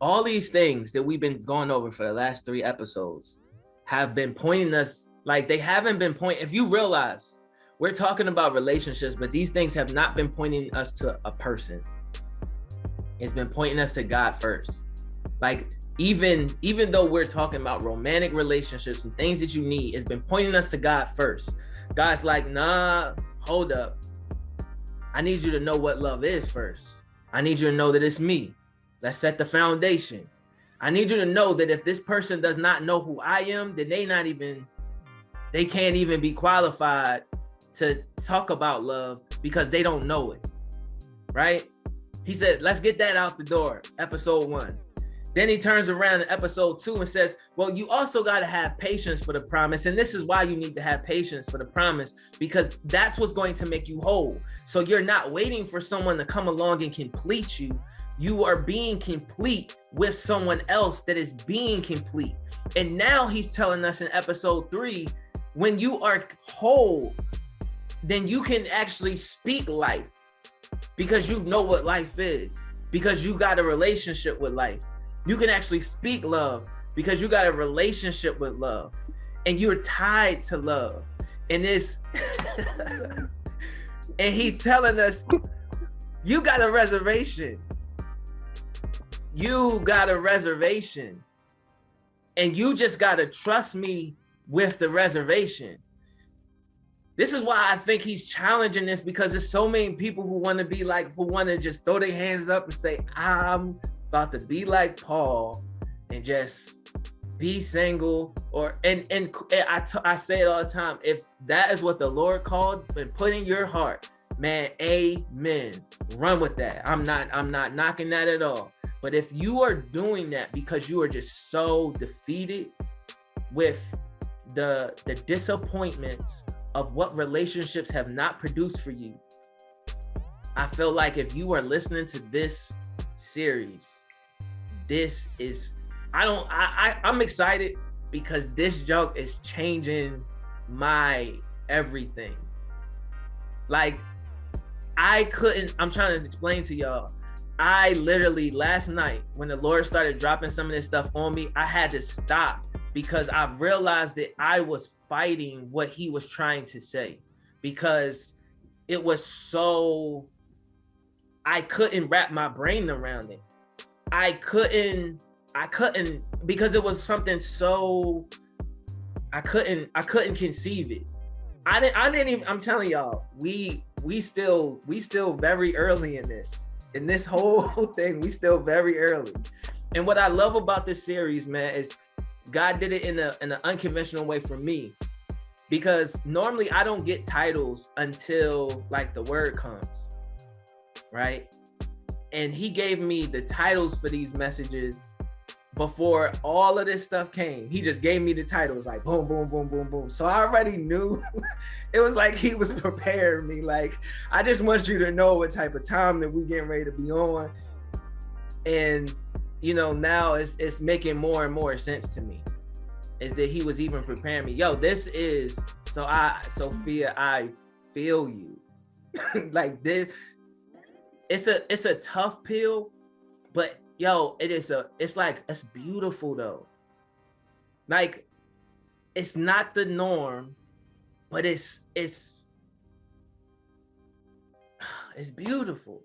all these things that we've been going over for the last 3 episodes have been pointing us, like they haven't been pointing. If you realize we're talking about relationships, but these things have not been pointing us to a person. It's been pointing us to God first. Like even though we're talking about romantic relationships and things that you need, it's been pointing us to God first. God's like, nah, hold up. I need you to know what love is first. I need you to know that it's me. Let's set the foundation. I need you to know that if this person does not know who I am, then they can't even be qualified to talk about love because they don't know it, right? He said, let's get that out the door, episode 1. Then he turns around in episode 2 and says, well, you also got to have patience for the promise. And this is why you need to have patience for the promise, because that's what's going to make you whole. So you're not waiting for someone to come along and complete you. You are being complete with someone else that is being complete. And now he's telling us in episode 3, when you are whole, then you can actually speak life because you know what life is, because you got a relationship with life. You can actually speak love because you got a relationship with love and you're tied to love. And this, and he's telling us, you got a reservation. You got a reservation. And you just got to trust me with the reservation. This is why I think he's challenging this, because there's so many people who want to be like, who want to just throw their hands up and say, I'm about to be like Paul and just be single. Or and I say it all the time, if that is what the Lord called and put in your heart, man, amen. Run with that. I'm not knocking that at all. But if you are doing that because you are just so defeated with the disappointments of what relationships have not produced for you, I feel like if you are listening to this series, this is, I'm excited because this junk is changing my everything. Like I'm trying to explain to y'all, I literally last night when the Lord started dropping some of this stuff on me, I had to stop because I realized that I was fighting what he was trying to say, because it was so, I couldn't wrap my brain around it. I couldn't because it was something so, I couldn't conceive it. I didn't even, I'm telling y'all, we still very early in this whole thing. We still very early. And what I love about this series, man, is God did it in an unconventional way for me, because normally I don't get titles until like the word comes, right? And he gave me the titles for these messages before all of this stuff came. He just gave me the titles, like boom, boom, boom, boom, boom. So I already knew. It was like he was preparing me. Like, I just want you to know what type of time that we getting ready to be on. And, you know, now it's making more and more sense to me, is that he was even preparing me. Yo, this is, Sophia, I feel you. Like this, it's a tough pill, but yo, it's beautiful though. Like, it's not the norm, but it's beautiful.